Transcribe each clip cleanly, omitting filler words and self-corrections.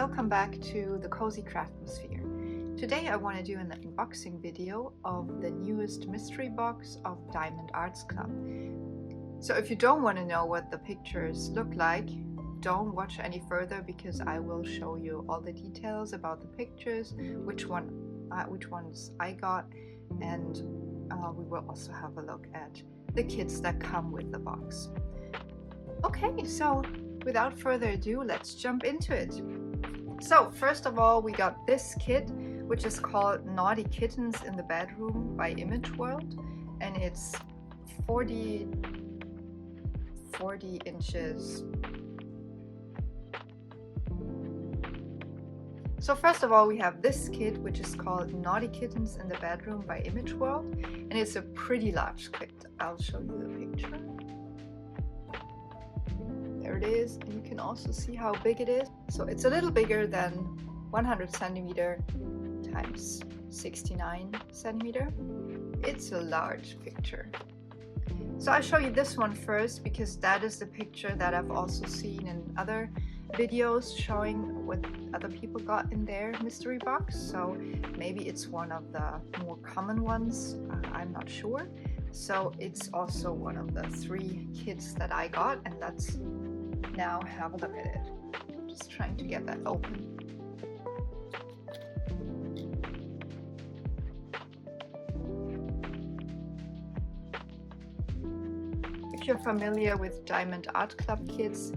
welcome back to the Cozy Craftmosphere. Today I want to do an unboxing video of the newest mystery box of Diamond Arts Club. So if you don't want to know what the pictures look like, don't watch any further because I will show you all the details about the pictures, which ones I got, and we will also have a look at the kits that come with the box. Okay, so without further ado, let's jump into it. So first of all, we got this kit, which is called Naughty Kittens in the Bedroom by Image World, and it's 40 inches. So first of all, we have this kit, which is called Naughty Kittens in the Bedroom by Image World, and it's a pretty large kit. I'll show you the picture. There it is, and you can also see how big it is. So it's a little bigger than 100 centimeter times 69 centimeter. It's a large picture. So I'll show you this one first because that is the picture that I've also seen in other videos showing what other people got in their mystery box. So maybe it's one of the more common ones, I'm not sure. So it's also one of the 3 kits that I got, and let's now have a look at it. Just trying to get that open. If you're familiar with Diamond Art Club kits,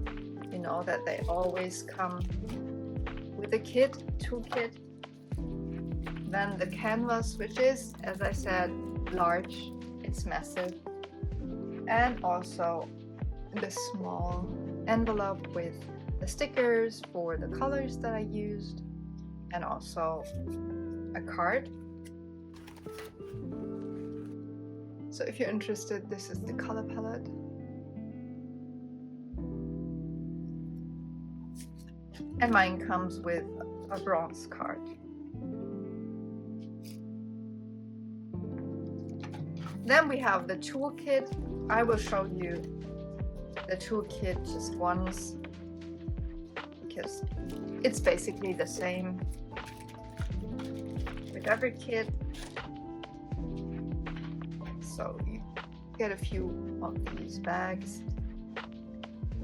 you know that they always come with a kit, toolkit, then the canvas, which is, as I said, large, it's massive, and also the small envelope with the stickers for the colors that I used, and also a card. So if you're interested, this is the color palette. And mine comes with a bronze card. Then we have the toolkit. I will show you the toolkit just once because it's basically the same with every kit. So you get a few of these bags.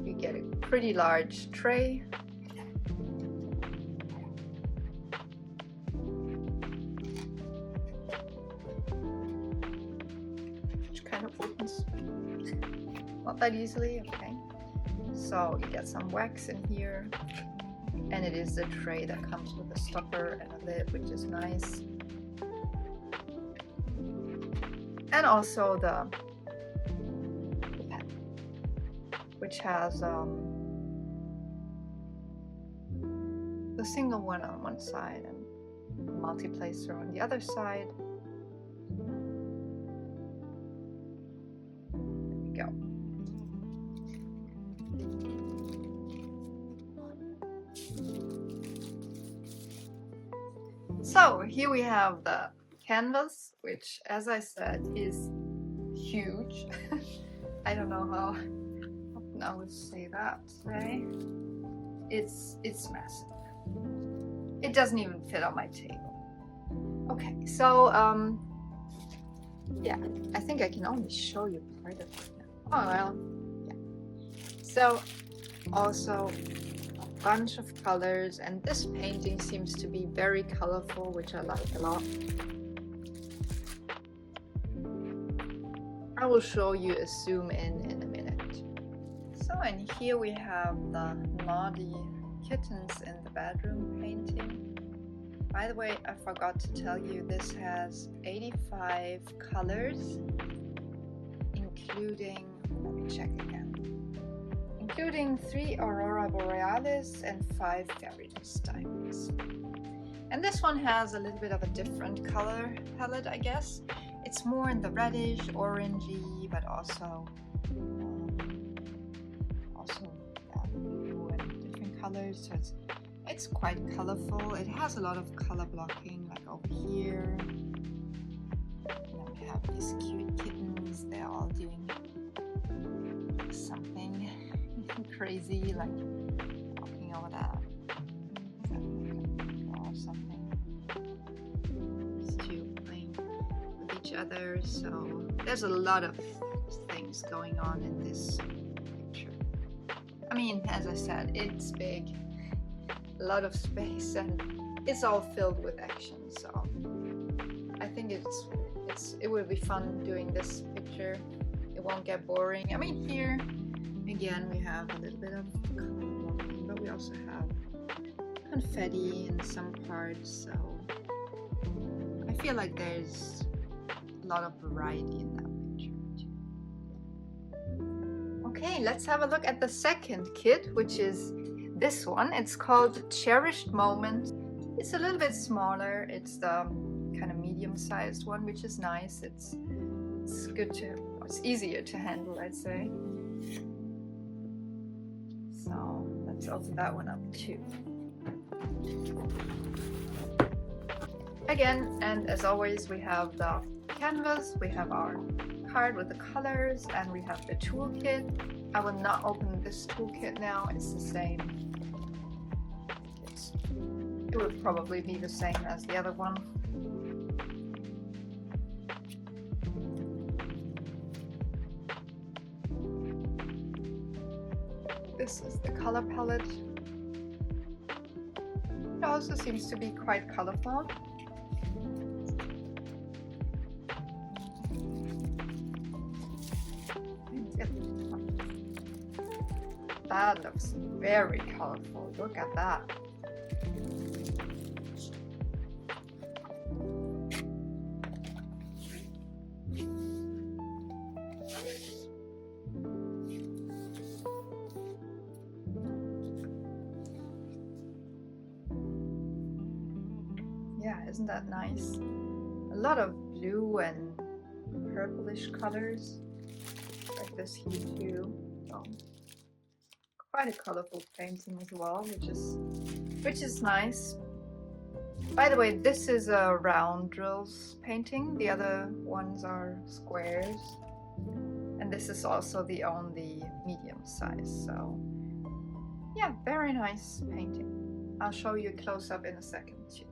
You get a pretty large tray. Which kind of opens not that easily, okay. So you get some wax in here, and it is the tray that comes with a stopper and a lid, which is nice. And also the pen, which has the single one on one side and multi-placer on the other side. There we go. So here we have the canvas, which, as I said, is huge. I don't know how often I would say that today. It's massive. It doesn't even fit on my table. Okay, so yeah, I think I can only show you part of it now. Oh well, yeah. So also a bunch of colors, and this painting seems to be very colorful, which I like a lot. I will show you a zoom in a minute. So, and here we have the Naughty Kittens in the Bedroom painting. By the way, I forgot to tell you, this has 85 colors, including, let me check again, including 3 Aurora Borealis and 5 Fairy Dust Diamonds. And this one has a little bit of a different color palette, I guess. It's more in the reddish, orangey, but also blue and different colors. So it's quite colorful. It has a lot of color blocking, like over here. And then we have these cute kittens. They're all doing something crazy, like walking over that other, so there's a lot of things going on in this picture. I mean, as I said, it's big, a lot of space, and it's all filled with action, so I think it will be fun doing this picture. It won't get boring. I mean, here again we have a little bit of color blocking, but we also have confetti in some parts, so I feel like there's a lot of variety in that picture too. Okay, let's have a look at the second kit, which is this one. It's called Cherished Moments. It's a little bit smaller. It's the kind of medium-sized one, which is nice. It's easier to handle, I'd say. So let's open that one up too. Again, and as always, we have the canvas, we have our card with the colors, and we have the toolkit. I will not open this toolkit now. It's the same. It would probably be the same as the other one. This is the color palette. It also seems to be quite colorful. That looks very colorful. Look at that. Yeah, isn't that nice? A lot of blue and purplish colors, like this here too. So, quite a colorful painting as well, which is nice. By the way, this is a round drills painting. The other ones are squares, and this is also the only medium size. So, yeah, very nice painting. I'll show you a close-up in a second too.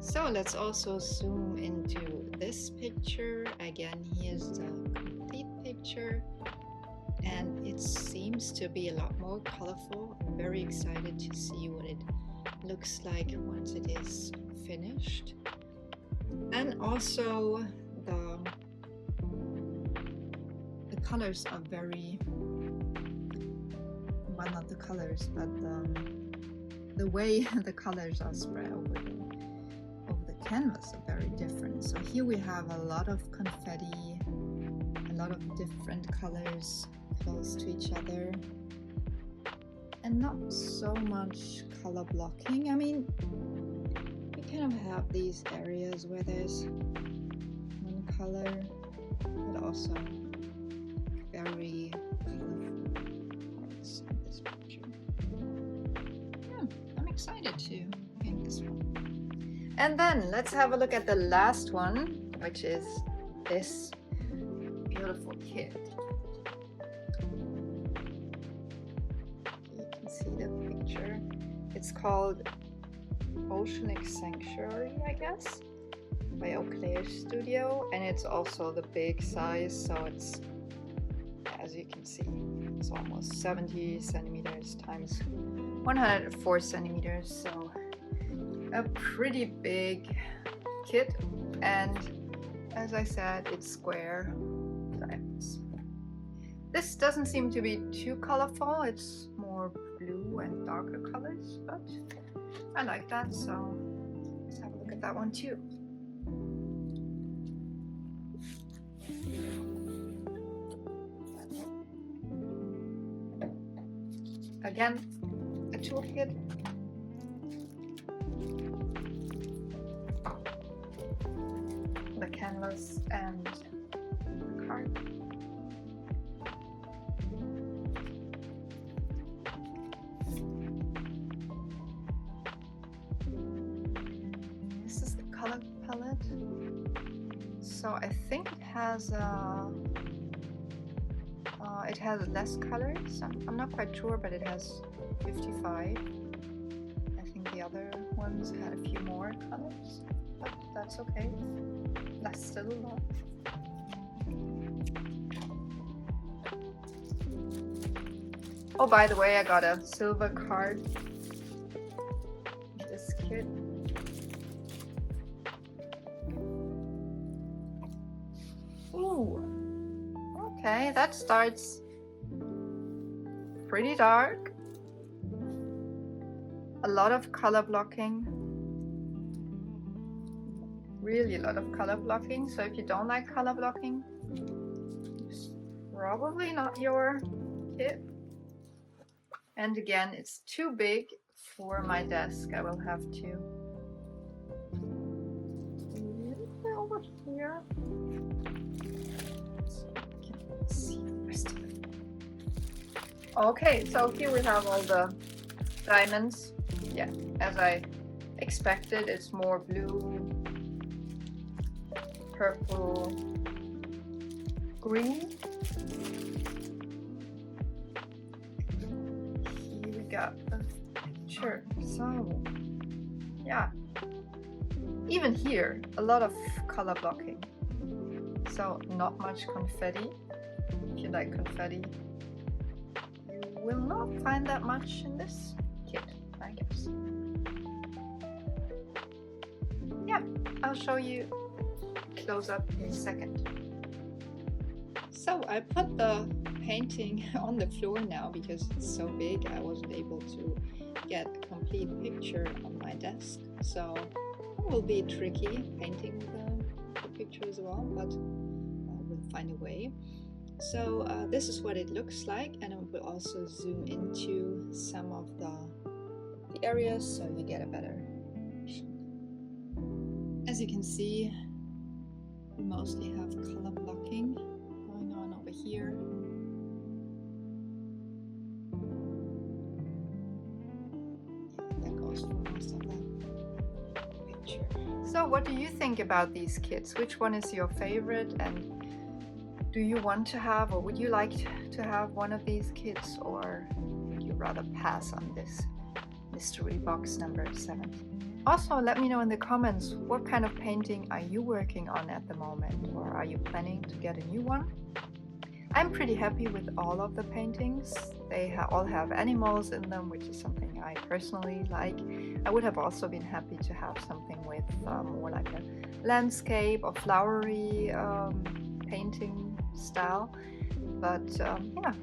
So let's also zoom into this picture. Again, here's the complete picture, and it seems to be a lot more colorful. I'm very excited to see what it looks like once it is finished. And also the colors are very, well, not the colors, but the way the colors are spread over the canvas are very different. So here we have a lot of confetti, a lot of different colors close to each other, and not so much color blocking. I mean, we kind of have these areas where there's one color, but also very colorful parts of this picture. Yeah, I'm excited to paint this one. And then let's have a look at the last one, which is this beautiful kit. You can see the picture. It's called Oceanic Sanctuary, I guess, by Eau Claire Studio, and it's also the big size, so it's, as you can see, it's almost 70 centimeters times 104 centimeters, so a pretty big kit. And as I said, it's square diamonds. This doesn't seem to be too colorful. It's more blue and darker colors, but I like that, so let's have a look at that one too. Again, a toolkit. The canvas and the card. This is the color palette. So I think it has less colors. I'm not quite sure, but it has 55. I think the other ones had a few more colors, but that's okay. That's still a lot. Oh, by the way, I got a silver card. This kit. Ooh. Okay, that starts pretty dark. A lot of color blocking. Really a lot of color blocking. So if you don't like color blocking, it's probably not your kit. And again, it's too big for my desk. I will have to move it over here so I can see the rest of it. Okay, so here we have all the diamonds. Yeah, as I expected, it's more blue, purple, green. Got a picture. So yeah, even here a lot of color blocking, so not much confetti. If you like confetti, you will not find that much in this kit, I guess. Yeah, I'll show you close up in a second. So I put the painting on the floor now because it's so big. I wasn't able to get a complete picture on my desk, so it will be tricky painting the picture as well, but we'll find a way. So this is what it looks like, and I will also zoom into some of the areas so you get a better vision. As you can see, we mostly have color blocking going on over here. So what do you think about these kits? Which one is your favorite, and do you want to have, or would you like to have one of these kits, or would you rather pass on this mystery box number 7? Also, let me know in the comments, what kind of painting are you working on at the moment, or are you planning to get a new one? I'm pretty happy with all of the paintings. They all have animals in them, which is something I personally like. I would have also been happy to have something with more like a landscape or flowery painting style. But yeah,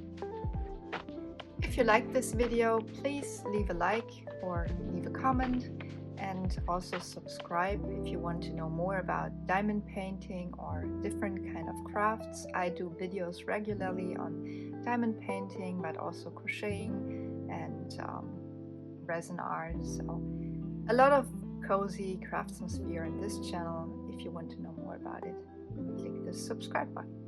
if you like this video, please leave a like or leave a comment. And also subscribe if you want to know more about diamond painting or different kind of crafts. I do videos regularly on diamond painting, but also crocheting and resin art. So a lot of cozy craftsmanship in this channel. If you want to know more about it, click the subscribe button.